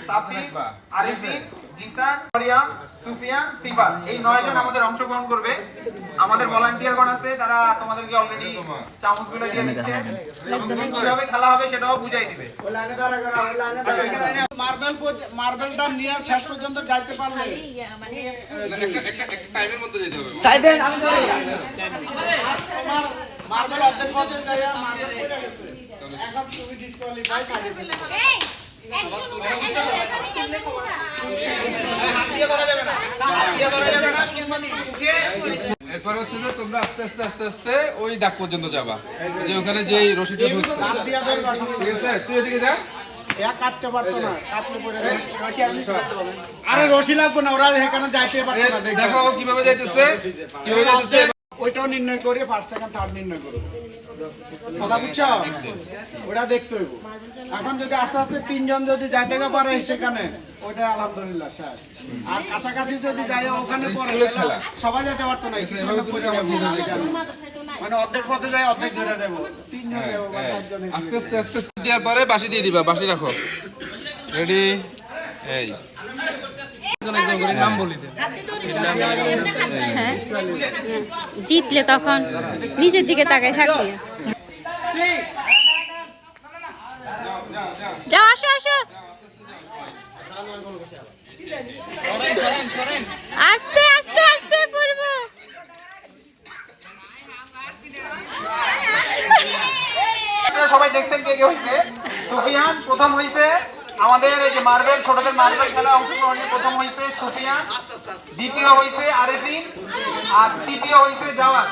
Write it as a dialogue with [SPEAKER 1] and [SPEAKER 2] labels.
[SPEAKER 1] সাফিক, আরিফিন, জিসান, মারিয়াম, সুফিয়ান, সিফাত, এই 9 জন আমাদের অংশগ্রহণ করবে। আমাদের ভলান্টিয়ারগণ আছে, তারা তোমাদেরকে অলরেডি চামচগুলো দিয়ে দিচ্ছে এবং কিভাবে খেলা হবে সেটাও বুঝাই দিবে।
[SPEAKER 2] মার্বেলটা নিয়ে শেষ পর্যন্ত যাইতে পারলে
[SPEAKER 3] একটা টাইমের মধ্যে যেতে হবে।
[SPEAKER 2] সাইডেন আমি মার্বেল অর্ধেক পথে যাইয়া মার্বেল পড়ে গেছে, এখন তুমি ডিসকোয়ালিফাই সাইডে চলে যাও।
[SPEAKER 3] এরপর হচ্ছে যে তোমরা আস্তে আস্তে আস্তে আস্তে ওই দাগ পর্যন্ত যাবা, যে ওখানে যে রশিটা ঢুকছে, ঠিক আছে? তুই এদিকে যা।
[SPEAKER 2] কাটতে পারতো না, কাটলে পড়ে আরে রশি লাগবে না, ওরা এখানে যাইতে পারতো না।
[SPEAKER 3] দেখো কিভাবে যাইতেছে, কিভাবে যাইতেছে।
[SPEAKER 2] ওইটাও নির্ণয় করে ফার্স্ট সেকেন্ড থার্ড নির্ণয় করো, কথা বুঝছো? ওটা দেখতে হইব। এখন যদি আস্তে আস্তে 3 জন যদি যাইতে পারে সেখানে, ওইটা আলহামদুলিল্লাহ শেষ। আর কাছাকাছি যদি যাই ওখানে পরে সবাই যেতে পারতো না, কিছু মানে অর্ধেক পথে যায় অর্ধেক জোরে যাবো, 3 জন যাবো বা 4 জন।
[SPEAKER 3] আস্তে আস্তে আস্তে দেওয়ার পরে বাঁশি দিয়ে দিবা, বাঁশি রাখো। রেডি? এই নাম বলি দে।
[SPEAKER 4] হ্যাঁ, জিতলে তখন নিচের দিকে তাকায় থাকবি। যাও, আসো আসো, আস্তে আস্তে আস্তে পড়বো।
[SPEAKER 1] সবাই দেখছেন কে কে হয়েছে। সুফিয়ান প্রথম হয়েছে, আমাদের এই যে মার্বেল, ছোটদের মার্বেল খেলা অংশগ্রহণে প্রথম হয়েছে সুফিয়ান, দ্বিতীয় হয়েছে আরিফিন, আর তৃতীয় হয়েছে জাওয়াদ।